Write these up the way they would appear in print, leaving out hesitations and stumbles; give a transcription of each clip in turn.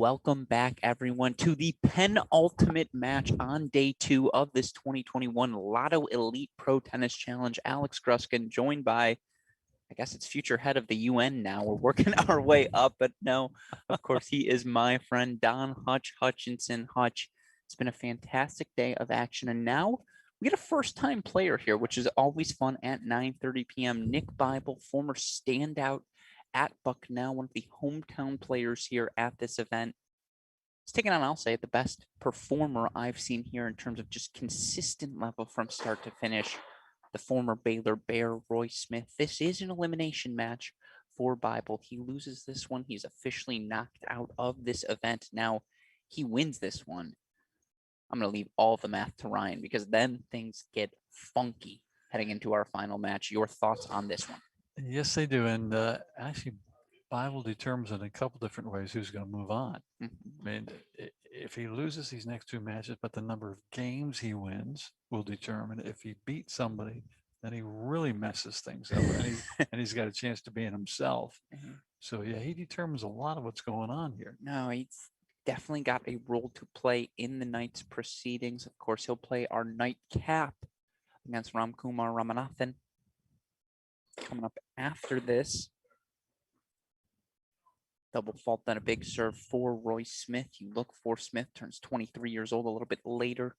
Welcome back, everyone, to the penultimate match on day 2 of this 2021 Lotto Elite Pro Tennis Challenge. Alex Gruskin, joined by, I guess it's future head of the UN now. We're working our way up, but no, of course, he is my friend, Don Hutchinson. Hutch, it's been a fantastic day of action, and now we get a first-time player here, which is always fun at 9:30 p.m. Nick Bybel, former standout at Bucknell, one of the hometown players here at this event. He's taking on, I'll say, the best performer I've seen here in terms of just consistent level from start to finish. The former Baylor Bear, Roy Smith. This is an elimination match for Bybel. He loses this one. He's officially knocked out of this event. Now, he wins this one. I'm going to leave all the math to Ryan because then things get funky heading into our final match. Your thoughts on this one? Yes, they do. And actually, Bybel determines in a couple different ways who's going to move on. I mean, if he loses these next two matches, but the number of games he wins will determine if he beats somebody, then he really messes things up. And he's got a chance to be in himself. So, yeah, he determines a lot of what's going on here. No, he's definitely got a role to play in the night's proceedings. Of course, he'll play our nightcap against Ramkumar Ramanathan. Coming up after this, double fault, then a big serve for Roy Smith. You look for Smith, turns 23 years old a little bit later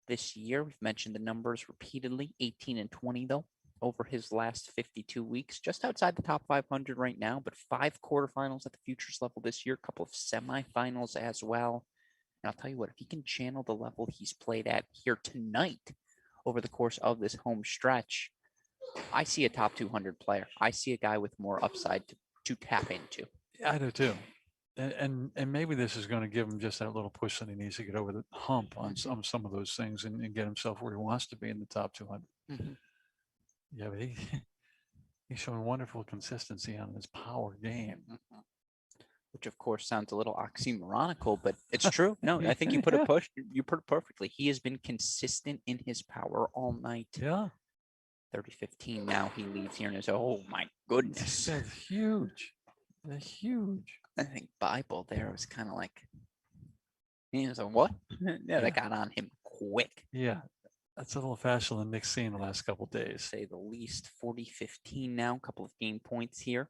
this year. We've mentioned the numbers repeatedly, 18 and 20 though, over his last 52 weeks, just outside the top 500 right now, but 5 quarterfinals at the futures level this year, a couple of semifinals as well. And I'll tell you what, if he can channel the level he's played at here tonight over the course of this home stretch, I see a top 200 player. I see a guy with more upside to tap into. I do too. And maybe this is going to give him just that little push that he needs to get over the hump on some of those things and get himself where he wants to be in the top 200. Yeah, but he's showing wonderful consistency on his power game. Which of course sounds a little oxymoronical, but it's true. No, I think you put it perfectly. He has been consistent in his power all night. Yeah. 30-15 now he leaves here and is, oh my goodness. That's huge. They're huge. I think Bybel there was kind of like, he was like, what? Yeah, that got on him quick. Yeah, that's a little faster than Nick's seen the last couple of days. Say the least. 40-15 now, a couple of game points here.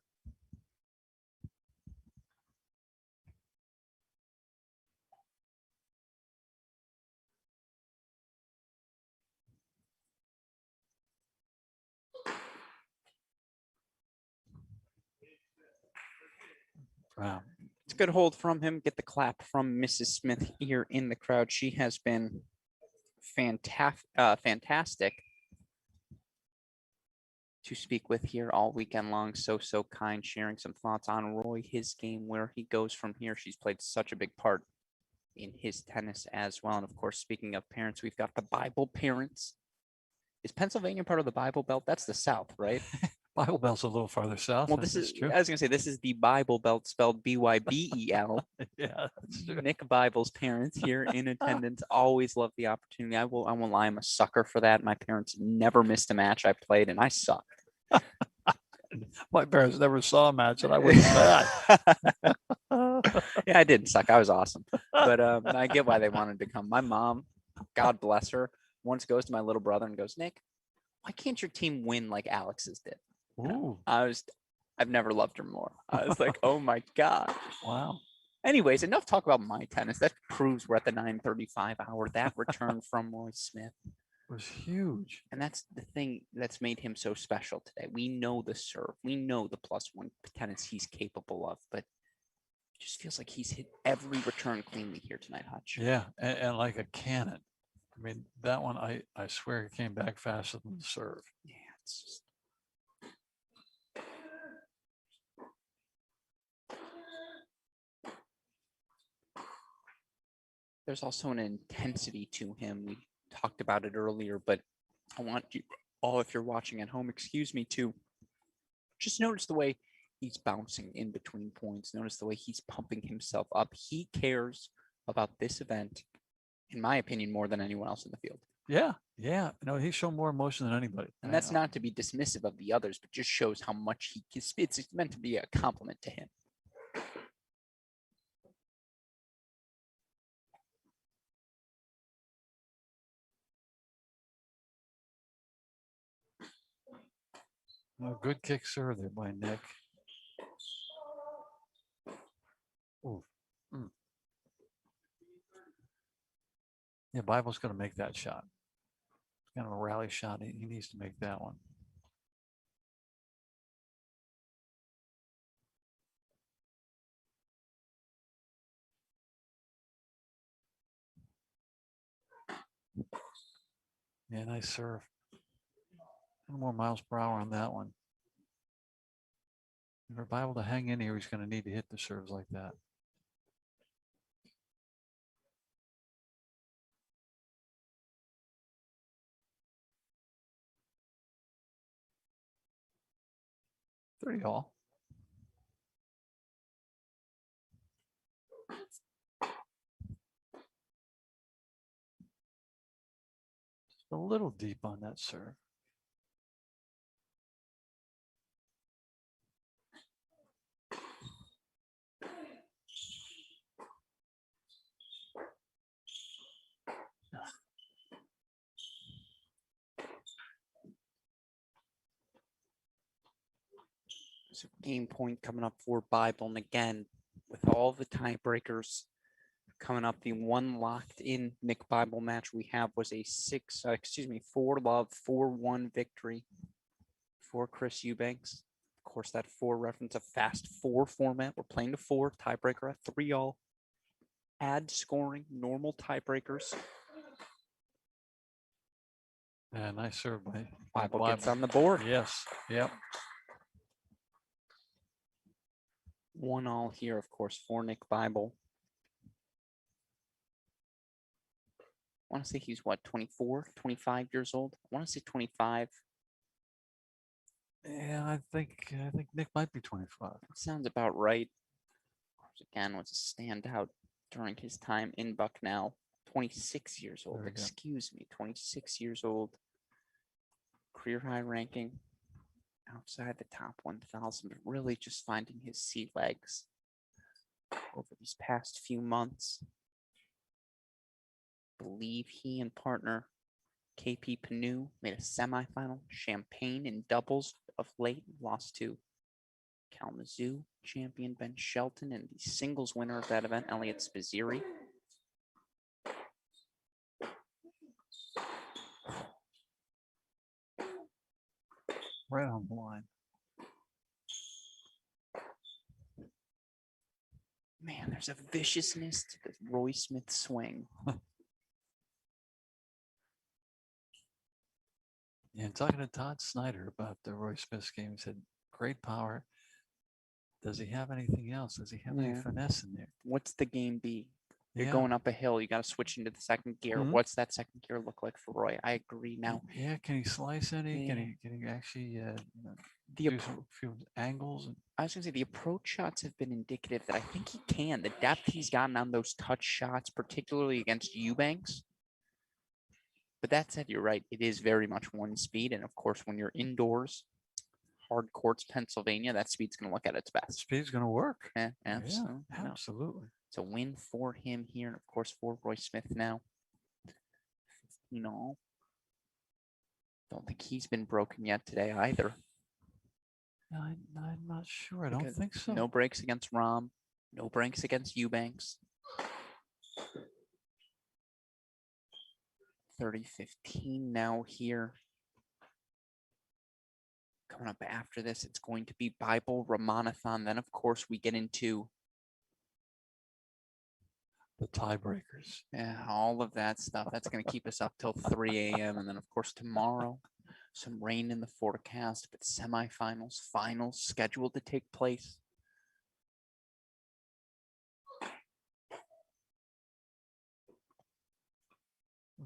Wow. It's a good hold from him. Get the clap from Mrs. Smith here in the crowd. She has been fantastic to speak with here all weekend long. So kind, sharing some thoughts on Roy, his game, where he goes from here. She's played such a big part in his tennis as well. And of course, speaking of parents, we've got the Bybel parents. Is Pennsylvania part of the Bible Belt? That's the South, right? Bible Belt's a little farther south. Well, this is true. I was gonna say this is the Bible Belt, spelled Bybel. Yeah, that's true. Nick Bybel's parents here in attendance. Always love the opportunity. I won't lie, I'm a sucker for that. My parents never missed a match I played, and I sucked. My parents never saw a match, and I wouldn't say that. Yeah, I didn't suck. I was awesome, but I get why they wanted to come. My mom, God bless her, once goes to my little brother and goes, Nick, why can't your team win like Alex's did? Ooh. I've never loved her more. I was like, oh my God. Wow. Anyways, enough talk about my tennis. That proves we're at the 9:35 hour. That return from Roy Smith was huge. And that's the thing that's made him so special today. We know the serve. We know the +1 tennis he's capable of, but it just feels like he's hit every return cleanly here tonight, Hutch. Yeah, and like a cannon. I mean, that one, I swear it came back faster than the serve. Yeah, it's just... There's also an intensity to him. We talked about it earlier, but I want you all, if you're watching at home, excuse me, to just notice the way he's bouncing in between points. Notice the way he's pumping himself up. He cares about this event, in my opinion, more than anyone else in the field. Yeah. No, he's shown more emotion than anybody. And that's not to be dismissive of the others, but just shows how much he can. It's meant to be a compliment to him. A good kick serve there by Nick. Ooh. Mm. Yeah, Bybel's going to make that shot. It's kind of a rally shot. He needs to make that one. Yeah, nice serve. A little more miles per hour on that one. For Bybel to hang in here, he's going to need to hit the serves like that. Pretty all. Just a little deep on that serve. So game point coming up for Bybel, and again, with all the tiebreakers coming up, the one locked in Nick Bybel match we have was a 4-love, 4-1 victory for Chris Eubanks. Of course, that 4 reference a fast 4 format. We're playing to 4, tiebreaker at 3-all. Add scoring, normal tiebreakers. Yeah, nice serve by Bybel gets on the board. Yes. Yep. 1-all here, of course, for Nick Bybel. I want to say he's what, 24, 25 years old? I want to say 25. Yeah, I think Nick might be 25. That sounds about right. Of course, again, was a standout during his time in Bucknell. 26 years old. Excuse me, 26 years old. Career high ranking outside the top 1,000, but really just finding his sea legs over these past few months. I believe he and partner KP Panu made a semifinal. Champaign in doubles of late, lost to Kalamazoo champion Ben Shelton, and the singles winner of that event, Elliot Spizzeri. Right on the line. Man, there's a viciousness to the Roy Smith swing. Yeah, and talking to Todd Snyder about the Roy Smith game, he said, great power. Does he have anything else? Does he have any finesse in there? What's the game be? You're going up a hill. You got to switch into the second gear. What's that second gear look like for Roy? I agree now. Yeah, can he slice any? Yeah. Can he actually do a few angles? I was going to say the approach shots have been indicative that I think he can. The depth he's gotten on those touch shots, particularly against Eubanks. But that said, you're right. It is very much one speed. And of course, when you're indoors, hard courts, Pennsylvania, that speed's going to look at its best. Speed's going to work. Yeah, absolutely. Yeah, absolutely. It's a win for him here. And of course, for Roy Smith now. 15-all. Don't think he's been broken yet today either. I'm not sure. I don't think so. No breaks against Rahm. No breaks against Eubanks. 30-15 now here. Coming up after this, it's going to be Bybel, Ramanathan. Then, of course, we get into the tiebreakers. Yeah, all of that stuff. That's going to keep us up till 3 a.m. And then, of course, tomorrow, some rain in the forecast, but semifinals, finals scheduled to take place.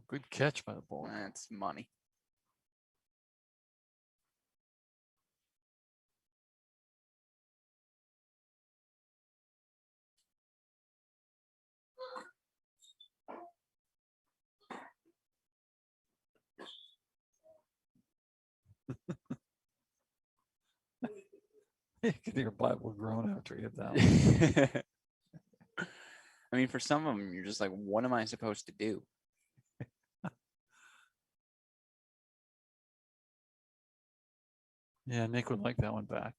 Good catch by the ball. That's money. You can hear Bybel groan after you hit that one. I mean, for some of them, you're just like, what am I supposed to do? Yeah, Nick would like that one back.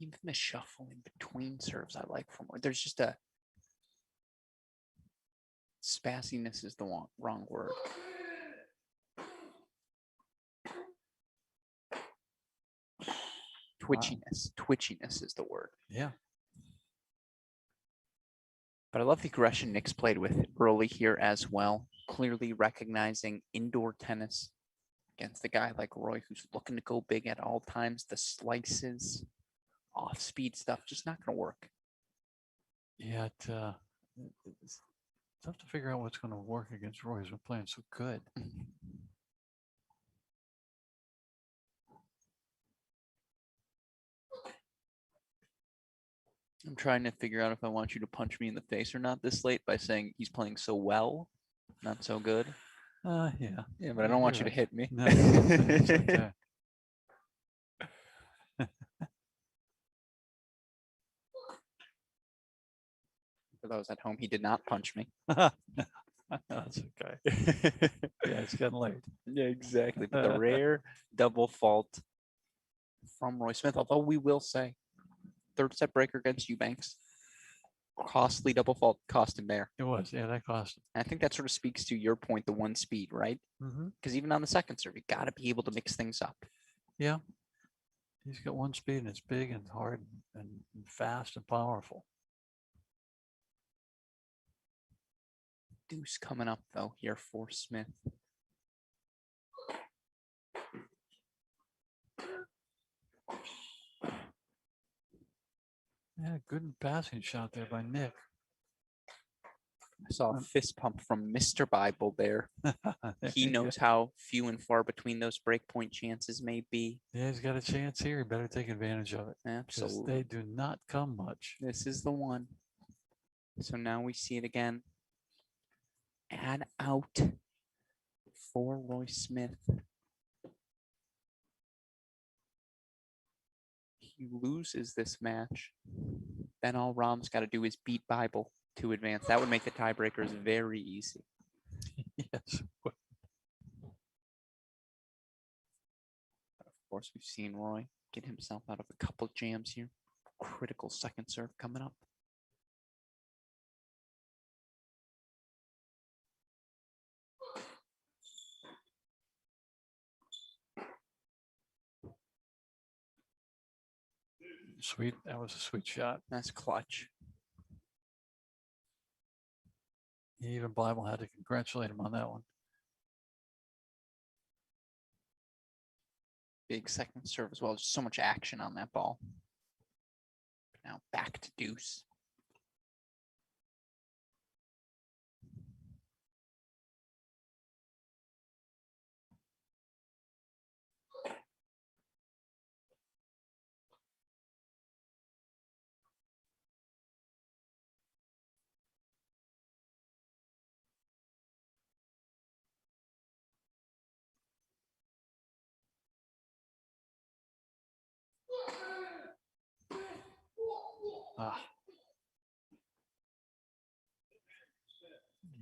Even the shuffling between serves I like from there's just a spassiness is the wrong word. Twitchiness is the word. Yeah. But I love the aggression Nick's played with early here as well. Clearly recognizing indoor tennis against a guy like Roy who's looking to go big at all times. The slices, off-speed stuff, just not going to work. Yeah, it's tough to figure out what's going to work against Roy. He's been playing so good. I'm trying to figure out if I want you to punch me in the face or not this late by saying he's playing so well, not so good. Yeah. Yeah, but I don't want you to hit me. No, it's okay. For those at home, he did not punch me. That's okay. Yeah, it's getting late. Yeah, exactly. But the rare double fault from Roy Smith, although we will say, third set breaker against Eubanks, costly double fault, cost him there. It was, yeah, that cost him. And I think that sort of speaks to your point, the one speed, right? Because even on the second serve, you got to be able to mix things up. Yeah. He's got one speed and it's big and hard and fast and powerful. Deuce coming up, though, here for Smith. Yeah, good passing shot there by Nick. I saw a fist pump from Mr. Bybel there. He knows how few and far between those breakpoint chances may be. Yeah, he's got a chance here. He better take advantage of it. Absolutely. They do not come much. This is the one. So now we see it again. Add out for Roy Smith. He loses this match. Then all Rahm's got to do is beat Bybel to advance. That would make the tiebreakers very easy. Yes. Of course, we've seen Roy get himself out of a couple jams here. Critical second serve coming up. Sweet. That was a sweet shot. That's clutch. Even Bybel had to congratulate him on that one. Big second serve as well. Just so much action on that ball. Now back to deuce.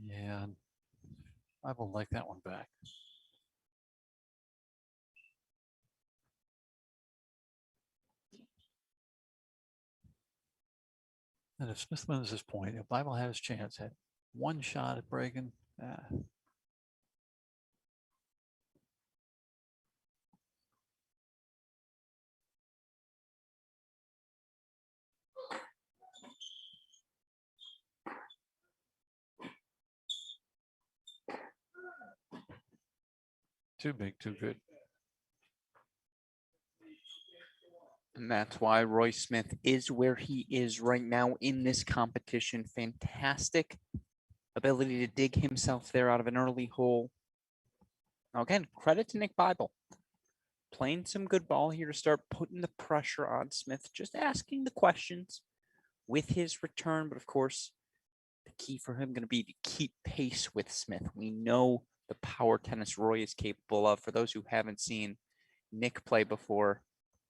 Yeah. I will like that one back. And if Smith wins this point, if Bybel had his chance, had one shot at breaking, too big, too good. And that's why Roy Smith is where he is right now in this competition. Fantastic ability to dig himself there out of an early hole. Now, again, credit to Nick Bybel. Playing some good ball here to start putting the pressure on Smith. Just asking the questions with his return. But, of course, the key for him going to be to keep pace with Smith. We know the power tennis Roy is capable of. For those who haven't seen Nick play before,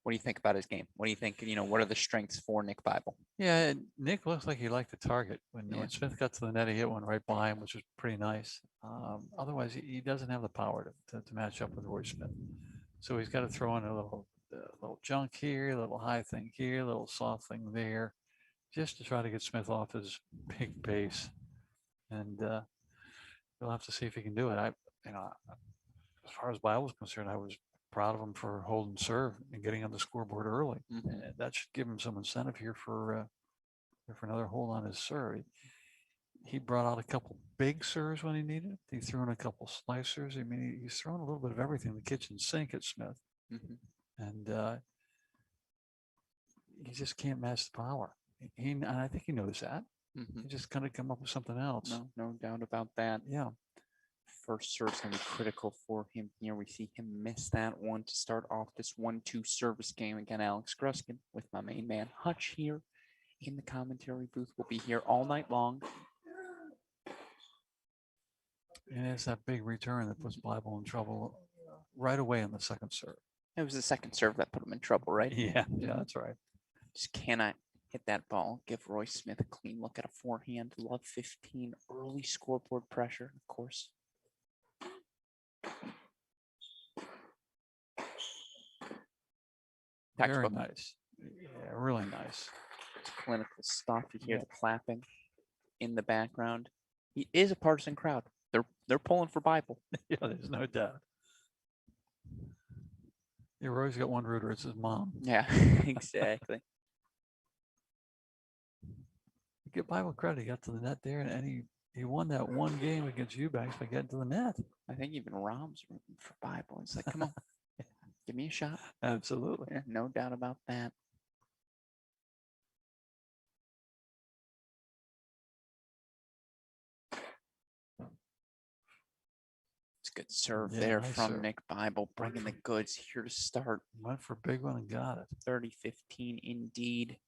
what do you think about his game? What do you think, what are the strengths for Nick Bybel? Yeah, Nick looks like he liked the target. When Yeah. Smith got to the net, he hit one right by him, which was pretty nice. Otherwise, he doesn't have the power to match up with Roy Smith. So he's got to throw in a little junk here, a little high thing here, a little soft thing there, just to try to get Smith off his big pace. And we'll have to see if he can do it. As far as Bybel was concerned, I was proud of him for holding serve and getting on the scoreboard early. Mm-hmm. That should give him some incentive here for another hold on his serve. He brought out a couple big serves when he needed it. He threw in a couple slicers. I mean, he's thrown a little bit of everything in the kitchen sink at Smith. Mm-hmm. And he just can't match the power. And I think he knows that. Mm-hmm. He just kind of come up with something else. No doubt about that. Yeah. First serve's going to be critical for him here. We see him miss that one to start off this 1-2 service game. Again, Alex Gruskin with my main man Hutch here in the commentary booth. We'll be here all night long. And it's that big return that puts Bybel in trouble right away on the second serve. It was the second serve that put him in trouble, right? Yeah, that's right. Just cannot hit that ball. Give Roy Smith a clean look at a forehand. Love 15 early scoreboard pressure, of course. Very nice. Yeah, really nice. It's clinical stuff. You hear the clapping in the background. He is a partisan crowd. They're pulling for Bybel. Yeah, there's no doubt. Yeah, Roy's got one rooter. It's his mom. Yeah, exactly. Give Bybel credit. He got to the net there, and he won that one game against Eubanks by getting to the net. I think even Rom's rooting for Bybel. It's like, come on, give me a shot. Absolutely. Yeah, no doubt about that. It's a good serve there nice from serve. Nick Bybel, bringing the goods here to start. Went for a big one and got it. 30-15 indeed.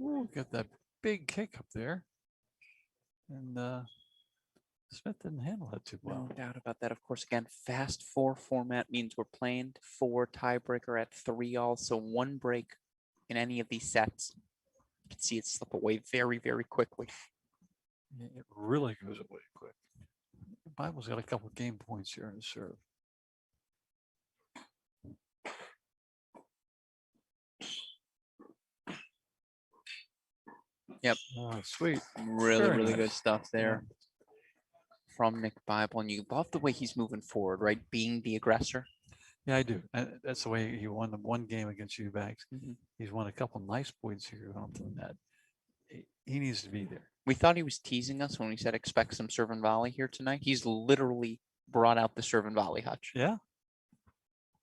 Ooh, got that big kick up there. And Smith didn't handle it too well. No doubt about that. Of course, again, fast 4 format means we're playing 4 tiebreaker at 3-all. So 1 break in any of these sets, you can see it slip away very, very quickly. It really goes away quick. Bybel's got a couple of game points here in his serve. Yep. Oh, sweet. Really nice. Good stuff there from Nick Bybel. And you love the way he's moving forward, right? Being the aggressor. Yeah, I do. That's the way he won the one game against Eubanks. Mm-hmm. He's won a couple nice points here going to the net. He needs to be there. We thought he was teasing us when we said expect some serve and volley here tonight. He's literally brought out the serve and volley, Hutch. Yeah.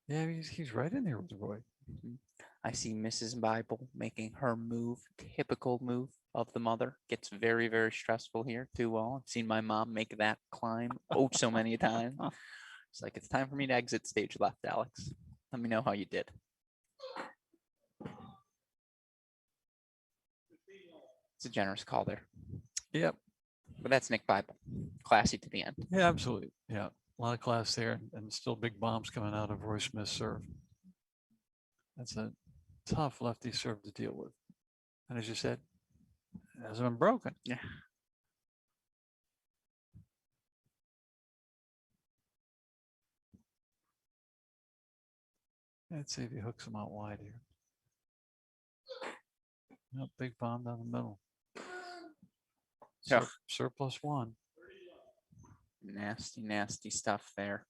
Yeah, he's right in there with Roy. Mm-hmm. I see Mrs. Bybel making her move, typical move of the mother. Gets very, very stressful here, 2-all. I've seen my mom make that climb so many times. It's like, it's time for me to exit stage left, Alex. Let me know how you did. It's a generous call there. Yep. But that's Nick Bybel. Classy to the end. Yeah, absolutely. Yeah. A lot of class there, and still big bombs coming out of Roy Smith's serve. That's a tough lefty serve to deal with. And as you said, it hasn't been broken. Yeah. Let's see if he hooks him out wide here. Nope, big bomb down the middle. Yeah. Surplus 1. Nasty, nasty stuff there.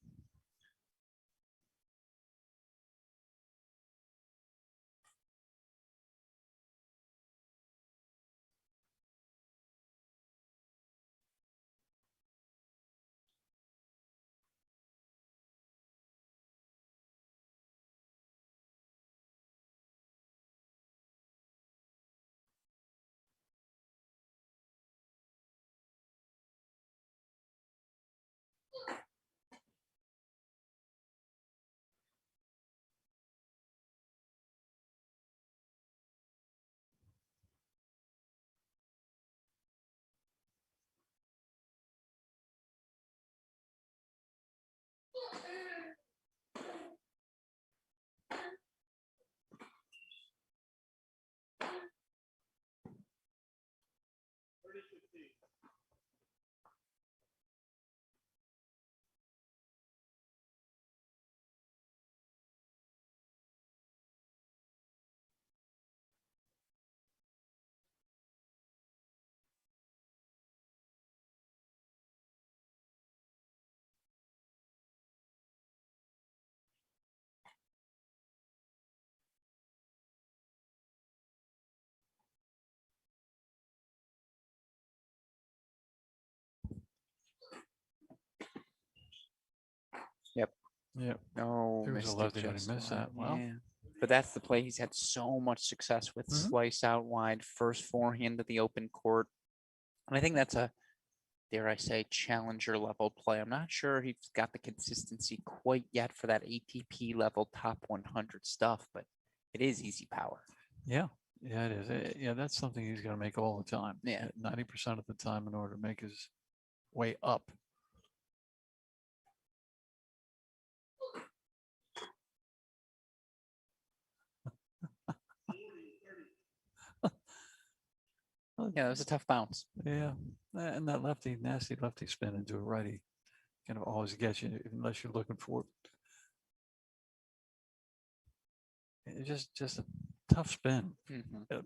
Yep. Yep. No, He was a missed lefty it when he just missed wide. that. Wow. Yeah. But that's the play he's had so much success with. Slice out wide, first forehand to the open court. And I think that's a, dare I say, challenger level play. I'm not sure he's got the consistency quite yet for that ATP level top 100 stuff, but it is easy power. Yeah. Yeah, it is. Yeah, that's something he's going to make all the time. Yeah. 90% of the time in order to make his way up. Yeah, that was a tough bounce. Yeah. And that nasty lefty spin into a righty kind of always gets you unless you're looking for it. It's just a tough spin.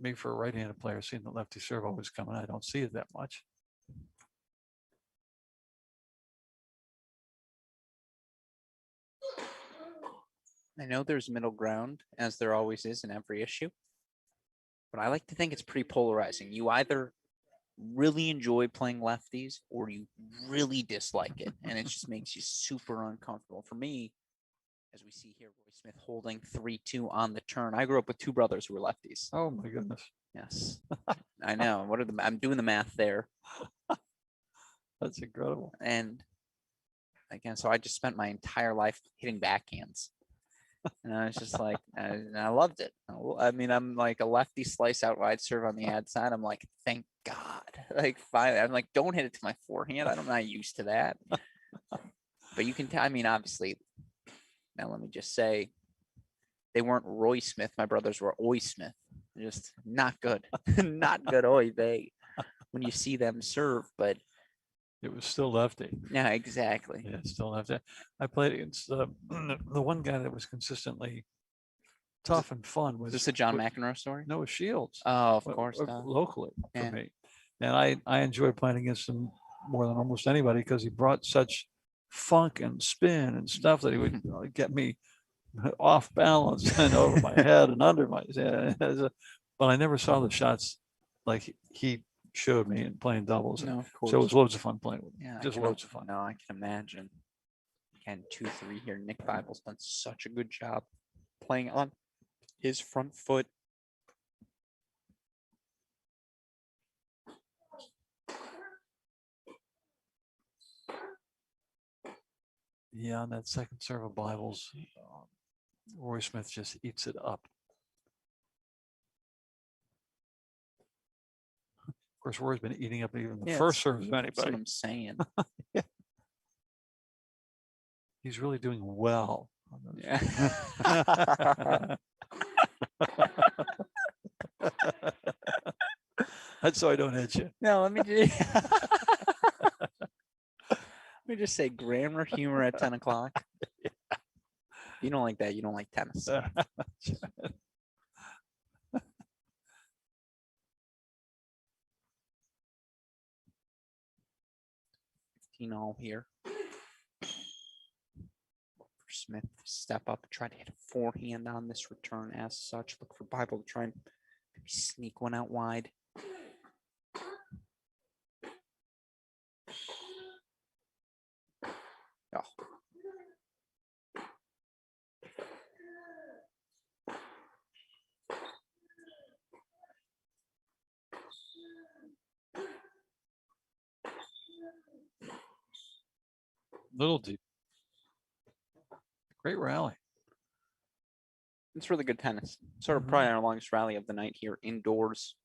Maybe for a right-handed player, seeing the lefty serve always coming, I don't see it that much. I know there's middle ground, as there always is in every issue, but I like to think it's pretty polarizing. You either really enjoy playing lefties or you really dislike it, and it just makes you super uncomfortable. For me, as we see here, Roy Smith holding 3-2 on the turn. I grew up with two brothers who were lefties. Oh my goodness. Yes. I know. I'm doing the math there. That's incredible. And again, so I just spent my entire life hitting backhands. And I was just like, and I loved it. I mean, I'm like a lefty slice out wide serve on the ad side. I'm like, thank God. Like, finally, I'm like, don't hit it to my forehand. I'm not used to that. But you can tell, I mean, obviously, now let me just say, they weren't Roy Smith. My brothers were Oy Smith. Just not good. Not good. Oy vey. When you see them serve, but it was still lefty. Yeah, exactly. Yeah, still lefty. I played against the one guy that was consistently tough and fun. Was this a John McEnroe story? No, it was Shields. Oh, of course. Locally for Yeah. me. And I enjoyed playing against him more than almost anybody because he brought such funk and spin and stuff that he would get me off balance and over my head and under my head. But I never saw the shots like he showed me in playing doubles. No, of course. So it was loads of fun playing with him. Yeah, Just loads of fun. No, I can imagine. Again, 2-3 here. Nick Bybel's done such a good job playing on his front foot. Yeah, on that second serve of Bybel's, Roy Smith just eats it up. Of course, Roy's been eating up even the first serves of anybody. That's what I'm saying. Yeah. He's really doing well. Yeah. That's so I don't hit you. No, let me just say grammar, humor at 10 o'clock. Yeah. You don't like that. You don't like tennis. 15 all here. Smith step up, try to hit a forehand on this return as such. Look for Bybel to try and maybe sneak one out wide. Oh. Little deep. Great rally. It's really good tennis. Sort of probably our longest rally of the night here indoors.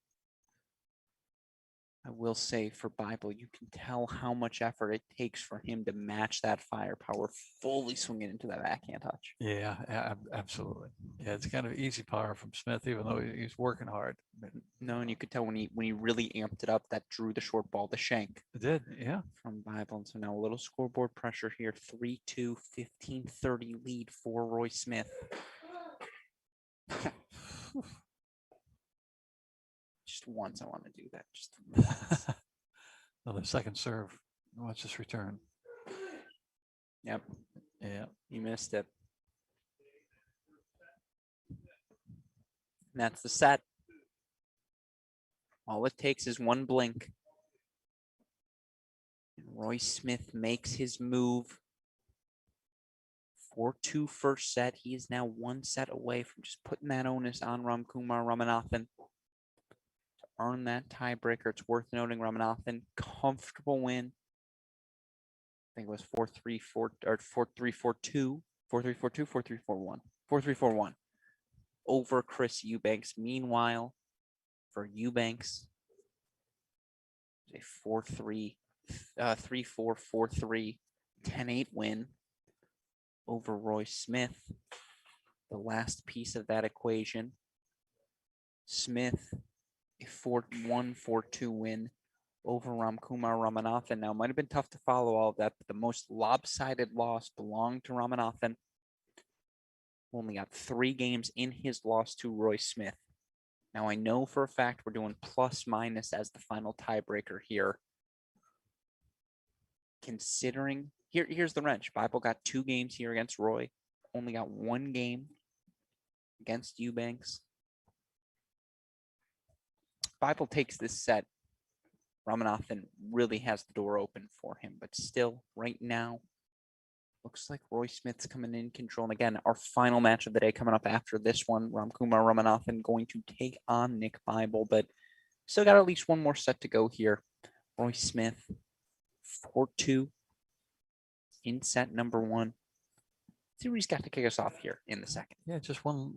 I will say for Bybel, you can tell how much effort it takes for him to match that firepower, fully swinging into that backhand touch. Yeah, absolutely. Yeah, it's kind of easy power from Smith, even though he's working hard. No, and you could tell when he really amped it up, that drew the short ball to shank. It did, yeah. From Bybel. And so now a little scoreboard pressure here. 3-2, 15-30 lead for Roy Smith. Just once I want to do that. Just once. Another second serve. Watch this return. Yep. Yeah. You missed it. And that's the set. All it takes is one blink. And Roy Smith makes his move. 4-2 first set. He is now one set away from just putting that onus on Ramkumar Ramanathan to earn that tiebreaker. It's worth noting Ramanathan, comfortable win. I think it was 4-3, 4-3, 4-2, 4-3, 4-2, 4-3, 4-1, 4-3, 4-1 over Chris Eubanks. Meanwhile, for Eubanks, a 4-3, 3-4, 4-3, 10-8 win over Roy Smith. The last piece of that equation, Smith, a 4-1, 4-2 win over Ramkumar Ramanathan. Now, it might have been tough to follow all of that, but the most lopsided loss belonged to Ramanathan. Only got 3 games in his loss to Roy Smith. Now, I know for a fact we're doing plus minus as the final tiebreaker here. Considering, here's the wrench. Bybel got 2 games here against Roy. Only got 1 game against Eubanks. Bybel takes this set. Ramanathan really has the door open for him, but still, right now, looks like Roy Smith's coming in control. And again, our final match of the day coming up after this one, Ramkumar Ramanathan going to take on Nick Bybel, but still got at least one more set to go here. Roy Smith, 4-2 in set number 1. See where he's got to kick us off here in the second. Yeah, just one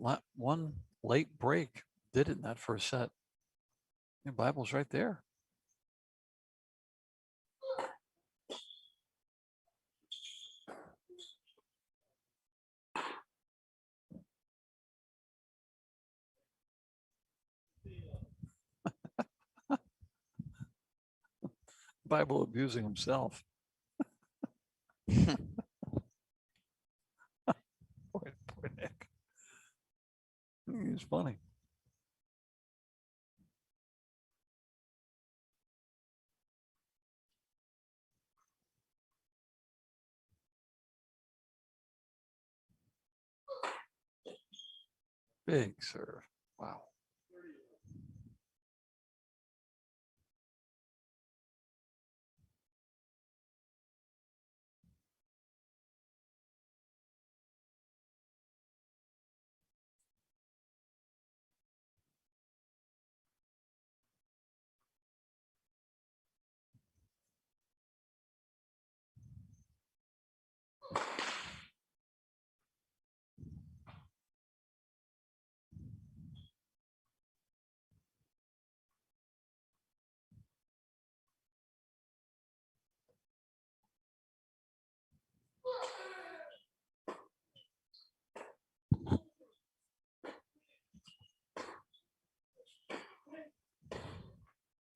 late break did it in that first set. The Bybel's right there. Bybel abusing himself. Poor Nick. He's funny. Big serve. Wow.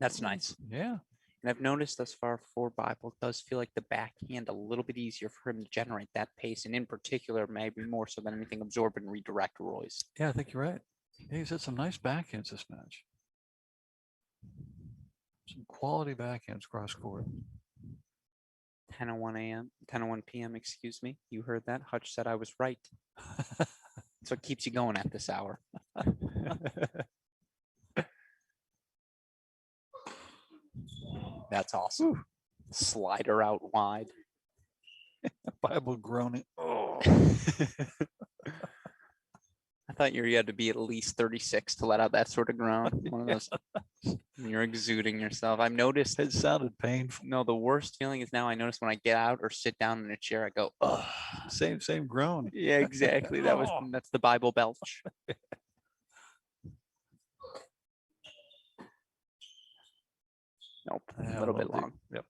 That's nice. Yeah. And I've noticed thus far for Bybel, it does feel like the backhand a little bit easier for him to generate that pace. And in particular, maybe more so than anything, absorb and redirect Roy's. Yeah, I think you're right. Yeah, he's had some nice backhands this match. Some quality backhands cross court. 10:01 a.m., 10:01 p.m., excuse me. You heard that? Hutch said I was right. That's what keeps you going at this hour. That's awesome. Ooh. Slider out wide. Bybel groaning. Oh. I thought you had to be at least 36 to let out that sort of groan. One of those. You're exuding yourself. I've noticed. It sounded painful. No, the worst feeling is now I notice when I get out or sit down in a chair, I go, oh. Same groan. Yeah, exactly. That's the Bybel belch. Nope, a little bit long. Yep.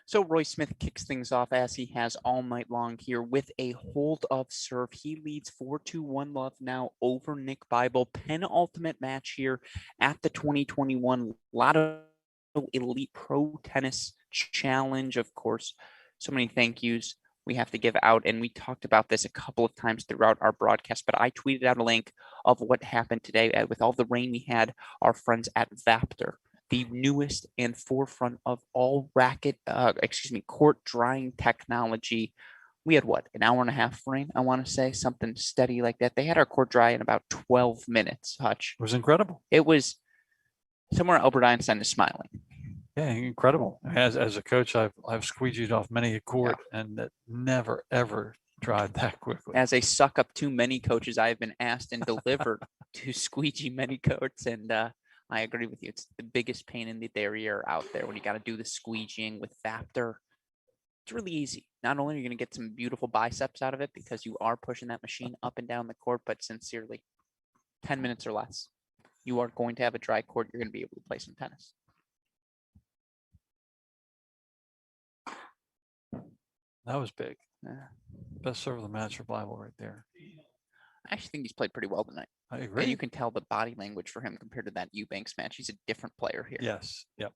So Roy Smith kicks things off as he has all night long here with a hold of serve. He leads 4-1 love now over Nick Bybel. Penultimate match here at the 2021 Lotto Elite Pro Tennis Challenge. Of course, so many thank yous we have to give out, and we talked about this a couple of times throughout our broadcast, but I tweeted out a link of what happened today with all the rain we had. Our friends at Vaptor, the newest and forefront of all court drying technology. We had an hour and a half rain, I want to say, something steady like that. They had our court dry in about 12 minutes, Hutch. It was incredible. It was somewhere Albert Einstein is smiling. Yeah, incredible. As a coach, I've squeegeed off many a court, and that never ever dried that quickly. As a suck up too many coaches, I have been asked and delivered to squeegee many courts, and I agree with you. It's the biggest pain in the derriere out there when you got to do the squeegeeing with Vaptor. It's really easy. Not only are you going to get some beautiful biceps out of it because you are pushing that machine up and down the court, but sincerely, 10 minutes or less, you are going to have a dry court. You're going to be able to play some tennis. That was big. Yeah. Best serve of the match for Bybel right there. I actually think he's played pretty well tonight. I agree. And you can tell the body language for him compared to that Eubanks match. He's a different player here. Yes. Yep.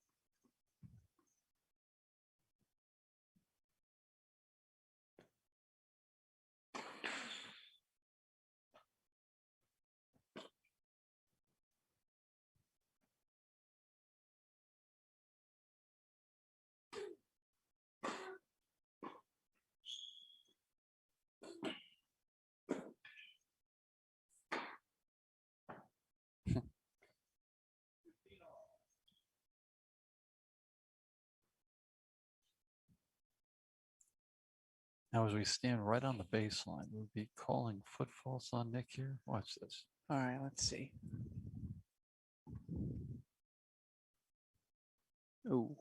Now, as we stand right on the baseline, we'll be calling foot faults on Nick here. Watch this. All right, let's see. Ooh.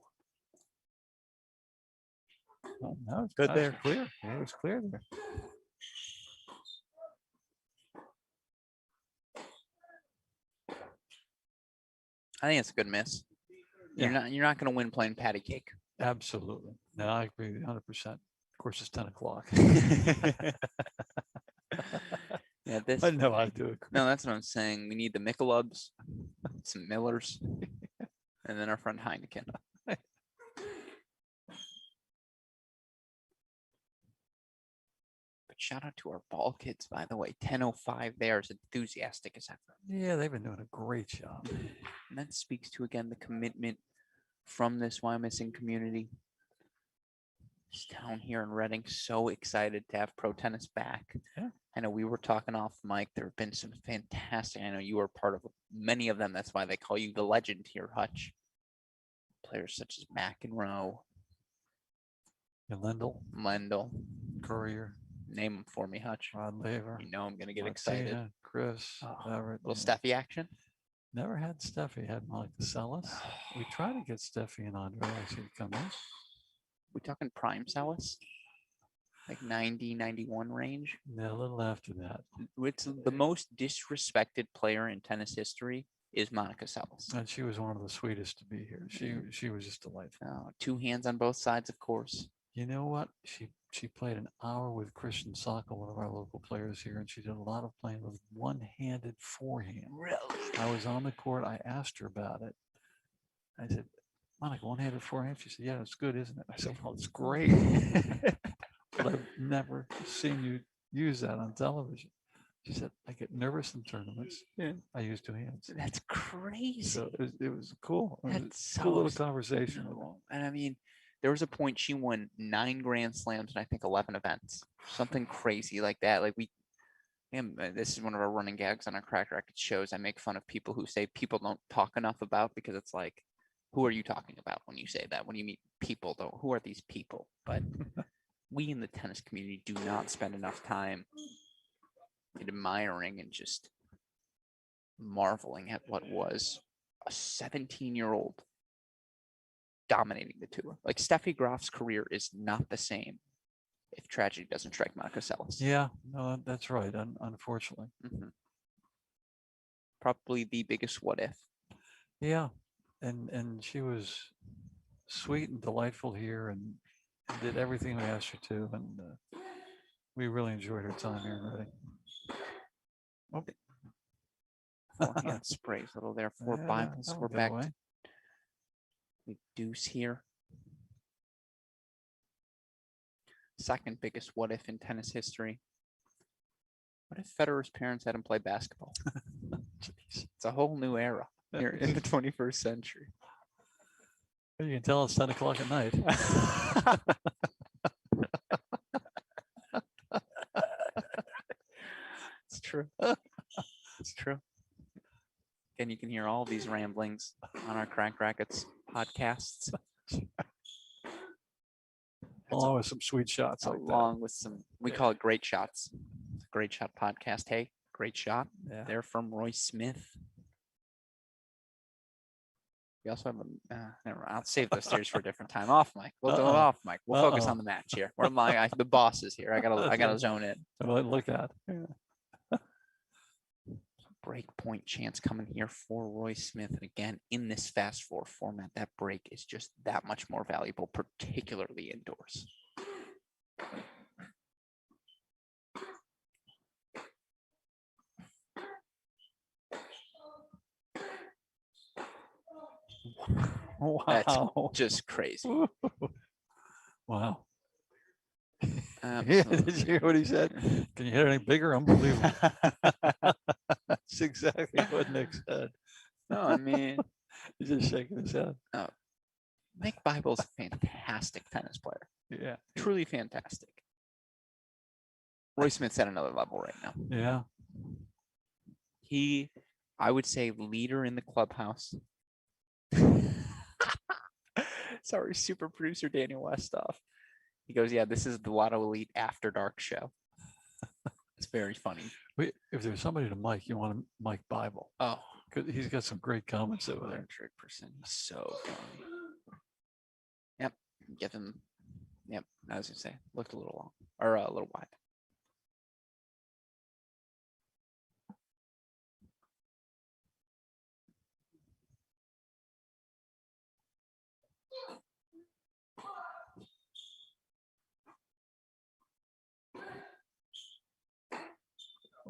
Oh, no, it's good there. Clear. Yeah, it was clear there. I think it's a good miss. Yeah. You're not going to win playing patty cake. Absolutely. No, I agree 100%. Of course, it's 10 o'clock. Yeah, this. I know I do agree. No, that's what I'm saying. We need the Michelobs, some Millers, and then our friend Heineken. But shout out to our ball kids, by the way. 10:05 there is enthusiastic as ever. Yeah, they've been doing a great job. And that speaks to, again, the commitment from this Wyomissing community. This town here in Reading, so excited to have pro tennis back. Yeah. I know we were talking off mic. There have been some fantastic. I know you were part of many of them. That's why they call you the legend here, Hutch. Players such as McEnroe, Lendl, Courier. Name them for me, Hutch. Rod Laver. You know I'm going to get Martina, excited. Chris, Everett. Little Steffi action. Never had Steffi. Had Monica Seles. We tried to get Steffi and Andre actually to come in. We talking prime Salas? Like 90, 91 range? Yeah, a little after that. It's the most disrespected player in tennis history is Monica Seles. And she was one of the sweetest to be here. She was just delightful. 2 hands on both sides, of course. You know what? She played an hour with Christian Saka, one of our local players here, and she did a lot of playing with one-handed forehand. Really? I was on the court. I asked her about it. I said, Monica, one-handed forehand? She said, yeah, it's good, isn't it? I said, well, it's great. But I've never seen you use that on television. She said, I get nervous in tournaments. Yeah. I use 2 hands. That's crazy. So it was cool. It was That's a cool little conversation. And I mean, there was a point she won 9 Grand Slams and I think 11 events. Something crazy like that. Like this is one of our running gags on our Crack Racket shows. I make fun of people who say people don't talk enough about, because it's like, who are you talking about when you say that? When you meet people, though, who are these people? But we in the tennis community do not spend enough time admiring and just marveling at what was a 17-year-old dominating the tour. Like, Steffi Graf's career is not the same if tragedy doesn't strike Monica Seles. Yeah, no, that's right. Unfortunately. Mm-hmm. Probably the biggest what if. Yeah, and she was sweet and delightful here, and did everything we asked her to, and we really enjoyed her time here in Reading. Oh. Forehand sprays a little there for Bybels. We're back to the deuce here. Second biggest what if in tennis history. What if Federer's parents had him play basketball? It's a whole new era here in the 21st century. You can tell it's 10 o'clock at night. It's true. It's true. And you can hear all these ramblings on our Crack Rackets podcasts. Along with some sweet shots like that. Along with some, we call it great shots. Great shot podcast. Hey, great shot. Yeah. They're from Roy Smith. We also have a, never mind, I'll save those theories for a different time. Off mic. We'll do it off mic. We'll focus on the match here. Where the boss is here. I gotta zone in. Look at. Yeah. Break point chance coming here for Roy Smith. And again, in this fast four format, that break is just that much more valuable, particularly indoors. Wow. That's just crazy. Wow. Yeah, did you hear what he said? Can you hit any bigger? Unbelievable. That's exactly what Nick said. No, I mean, he's just shaking his head. Nick Bybel's a fantastic tennis player. Yeah. Truly fantastic. Roy Smith's at another level right now. Yeah. He, I would say, leader in the clubhouse. Sorry, super producer Daniel Westoff. He goes, yeah, this is the Lotto Elite After Dark show. It's very funny. If there's somebody to mic, you want to mic Bybel. Oh, because he's got some great comments over there. 100%. He's so funny. Yep. Give him. Yep. I was gonna say, looked a little long or a little wide.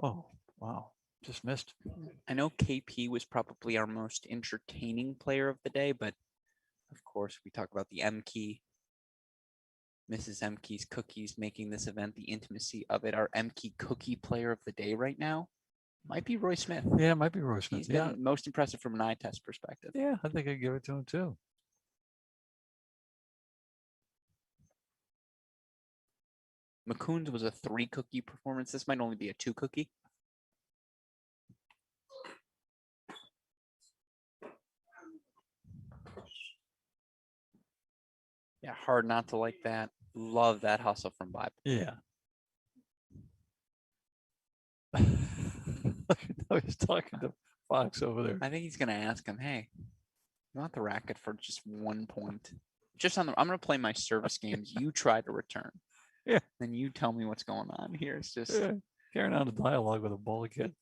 Oh, wow. Just missed. I know KP was probably our most entertaining player of the day, but of course we talk about the M Key, Mrs. M Key's cookies making this event, the intimacy of it. Our M Key cookie player of the day right now might be Roy Smith. Yeah, it might be Roy Smith. He's been most impressive from an eye test perspective. Yeah, I think I'd give it to him too. McCoon's was a 3 cookie performance. This might only be a 2 cookie. Yeah, hard not to like that. Love that hustle from Bybel. Yeah. He's talking to Fox over there. I think he's gonna ask him, hey, you want the racket for just 1 point? Just on the, I'm gonna play my service games. You try to return. Yeah. Then you tell me what's going on here. It's just carrying on a dialogue with a bully kid.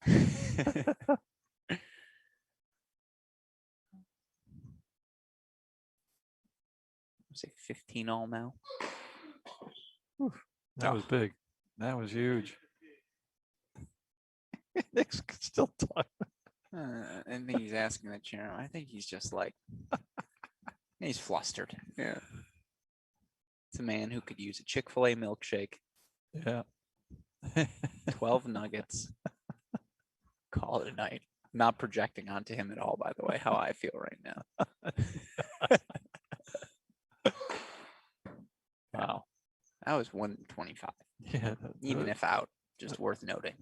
Say 15 all now. Whew, that was big. That was huge. Nick's still talking. I think he's asking the chair. I think he's just like, he's flustered. Yeah. It's a man who could use a Chick-fil-A milkshake. Yeah. 12 nuggets. Call it a night. Not projecting onto him at all, by the way, how I feel right now. Wow. That was 125. Yeah. Even if out, just worth noting.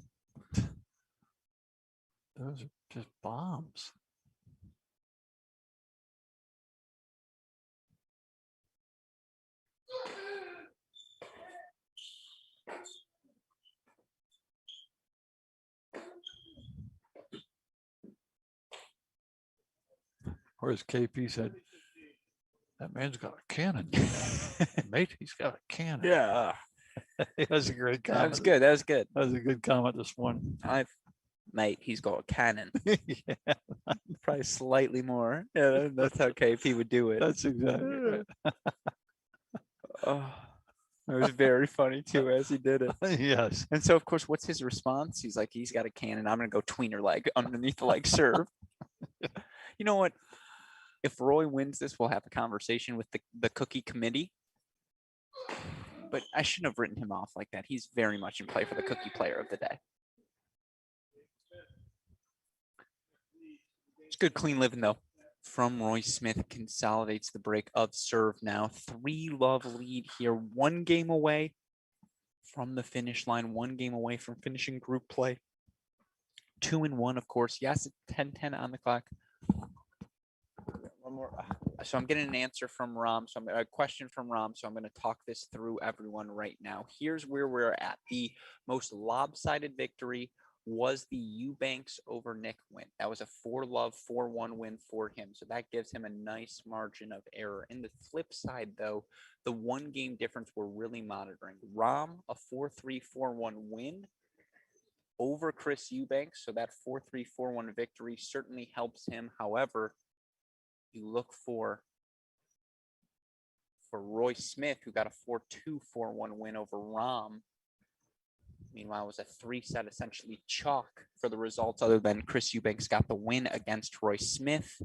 Those are just bombs. Or as KP said, that man's got a cannon. Mate, he's got a cannon. Yeah. That was a great comment. That was good. That was good. That was a good comment this morning. Mate, he's got a cannon. Yeah, Probably slightly more. Yeah, that's how KP would do it. that's exactly right. Oh, it was very funny too as he did it. Yes. And so, of course, what's his response? He's like, he's got a cannon. I'm going to go tweener leg underneath the leg serve. You know what? If Roy wins this, we'll have a conversation with the cookie committee. But I shouldn't have written him off like that. He's very much in play for the cookie player of the day. It's good, clean living, though. From Roy Smith, consolidates the break of serve now. 3-love lead here. 1 game away from the finish line. 1 game away from finishing group play. 2-1, of course. Yes, 10-10 on the clock. One more. So I'm getting an answer from Ram. So a question from Ram. So I'm going to talk this through everyone right now. Here's where we're at. The most lopsided victory was the Eubanks over Nick win. That was a 4-love, 4-1 win for him. So that gives him a nice margin of error. In the flip side, though, the 1 game difference we're really monitoring. Ram, a 4-3, 4-1 win over Chris Eubanks. So that 4-3, 4-1 victory certainly helps him. However, you look for Roy Smith, who got a 4-2, 4-1 win over Ram. Meanwhile, it was a 3-set essentially chalk for the results, other than Chris Eubanks got the win against Roy Smith.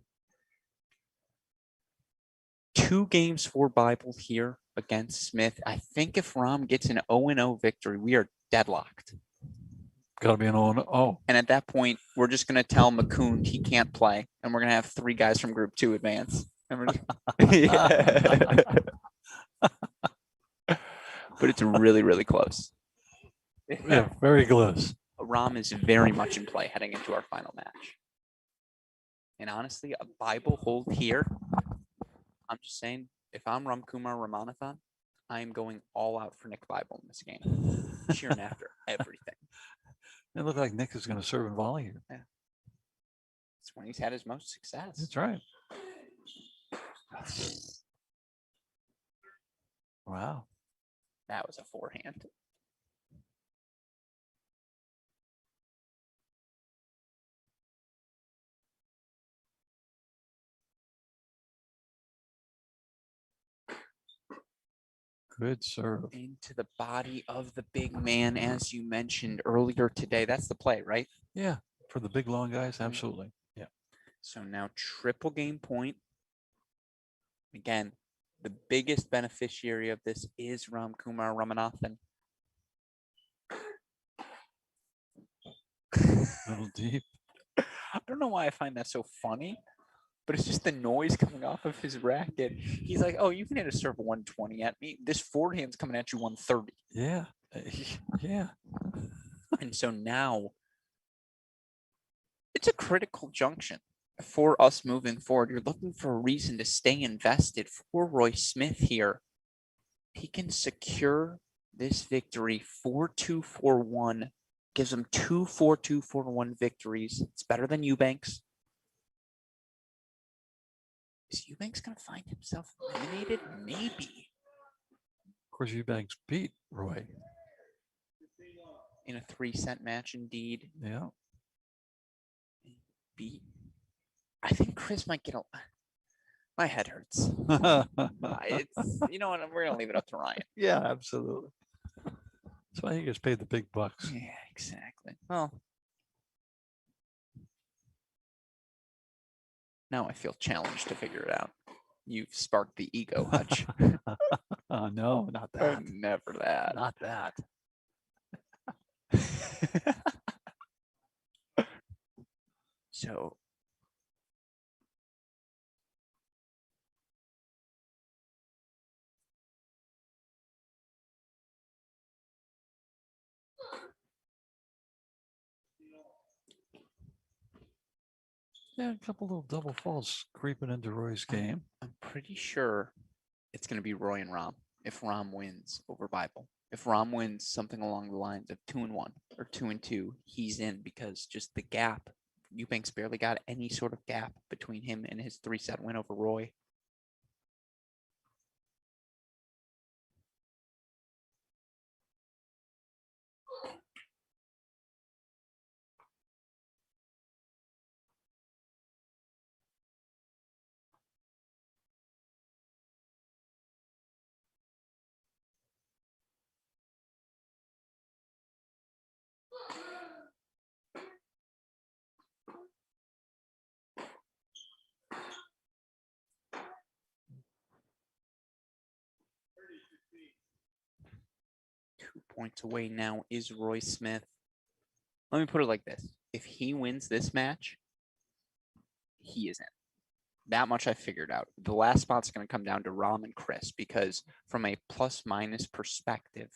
2 games for Bybel here against Smith. I think if Ram gets an 0-0 victory, we are deadlocked. Got to be an 0-0. And at that point, we're just going to tell McCoon he can't play, and we're going to have 3 guys from Group 2 advance. And we're just... But it's really, really close. Yeah, very close. Ram is very much in play heading into our final match. And honestly, a Bybel hold here, I'm just saying, if I'm Ramkumar Ramanathan, I am going all out for Nick Bybel in this game. Cheering after everything. It looked like Nick is going to serve and volley here. Yeah. It's when he's had his most success. That's right. Wow. That was a forehand. Good serve. Into the body of the big man, as you mentioned earlier today. That's the play, right? Yeah. For the big, long guys, absolutely. Yeah. So now triple game point. Again, the biggest beneficiary of this is Ramkumar Ramanathan. A little deep. I don't know why I find that so funny, but it's just the noise coming off of his racket. He's like, oh, you can hit a serve 120 at me. This forehand's coming at you 130. Yeah. Yeah. And so now it's a critical junction for us moving forward. You're looking for a reason to stay invested for Roy Smith here. He can secure this victory 4-2, 4-1. Gives him 2 4-2, 4-1 victories. It's better than Eubanks. Is Eubanks going to find himself eliminated? Maybe. Of course, Eubanks beat Roy. In a 3-set match, indeed. Yeah. Beat. I think Chris might get a... My head hurts. It's, you know what? We're going to leave it up to Ryan. Yeah, absolutely. That's why he gets paid the big bucks. Yeah, exactly. Well, now I feel challenged to figure it out. You've sparked the ego, Hutch. Oh, no, not that. Never that. Not that. So, Yeah, a couple little double faults creeping into Roy's game. I'm pretty sure it's going to be Roy and Ram if Ram wins over Bybel. If Ram wins something along the lines of 2-1 or 2-2, he's in because just the gap. Eubanks barely got any sort of gap between him and his 3-set win over Roy. 2 points away now is Roy Smith. Let me put it like this. If he wins this match, he is in. That much I figured out. The last spot's going to come down to Rom and Chris because from a plus-minus perspective,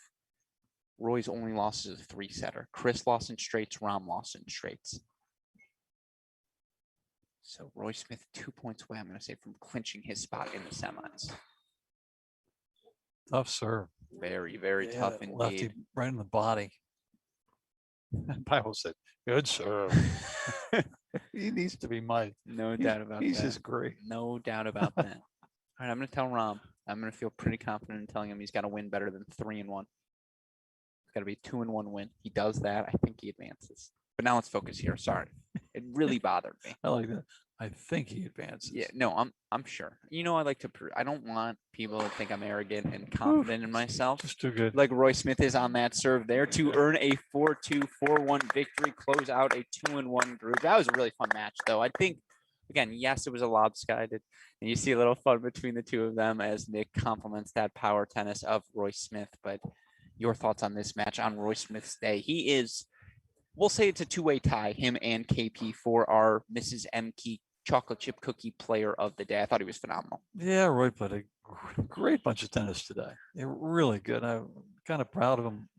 Roy's only loss is a 3-setter. Chris lost in straights, Rom lost in straights. So Roy Smith 2 points away, I'm going to say, from clinching his spot in the semis. Tough serve. Very, very tough indeed. Lefty right in the body. Bybel said, good serve. He needs to be Mike. No doubt about that. He's just great. No doubt about that. All right, I'm going to tell Rom. I'm going to feel pretty confident in telling him he's got to win better than 3-1. It's got to be a 2-1 win. He does that. I think he advances. But now let's focus here. Sorry. It really bothered me. I like that. I think he advances. Yeah, no, I'm sure. You know, I like to I don't want people to think I'm arrogant and confident in myself. Just too good. Like Roy Smith is on that serve there to earn a 4-2, 4-1 victory, close out a 2-1 group. That was a really fun match, though. I think, again, yes, it was a lopsided, and you see a little fun between the two of them as Nick compliments that power tennis of Roy Smith. But your thoughts on this match on Roy Smith's day? He is, we'll say it's a two-way tie, him and KP, for our Mrs. M. Key chocolate chip cookie player of the day. I thought he was phenomenal. Yeah, Roy played a great bunch of tennis today. They were really good. I'm kind of proud of him.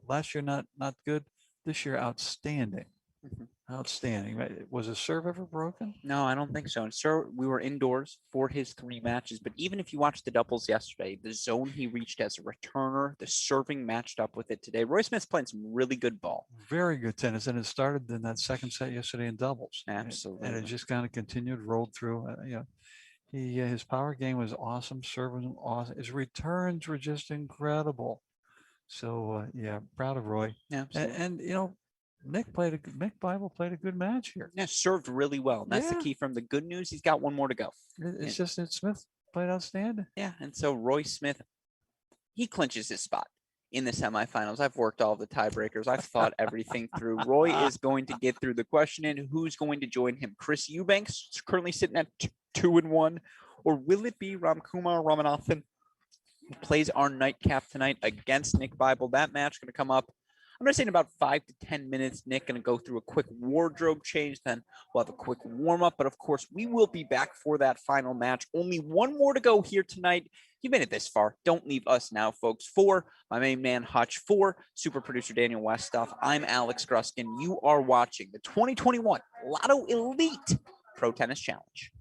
Last year not good. This year outstanding. Outstanding. Was his serve ever broken? No, I don't think so. And sir, we were indoors for his 3 matches, but even if you watched the doubles yesterday, the zone he reached as a returner, the serving matched up with it today. Roy Smith's playing some really good ball. Very good tennis, and it started in that second set yesterday in doubles. Absolutely. And it just kind of continued, rolled through. His power game was awesome, serving awesome. His returns were just incredible. So proud of Roy. Absolutely. And Nick Bybel played a good match here. Yeah, served really well. And that's the key from the good news. He's got 1 more to go. It's just that Smith played outstanding. Yeah, and so Roy Smith, he clinches his spot in the semifinals. I've worked all the tiebreakers. I've thought everything through. Roy is going to get through the question in who's going to join him. Chris Eubanks currently sitting at 2-1, or will it be Ramkumar Ramanathan, who plays our nightcap tonight against Nick Bybel? That match going to come up, I'm going to say, in about 5 to 10 minutes. Nick going to go through a quick wardrobe change. Then we'll have a quick warm-up. But, of course, we will be back for that final match. Only 1 more to go here tonight. You've made it this far. Don't leave us now, folks. For my main man, Hutch, for super producer Daniel Westhoff, I'm Alex Gruskin. You are watching the 2021 Lotto Elite Pro Tennis Challenge.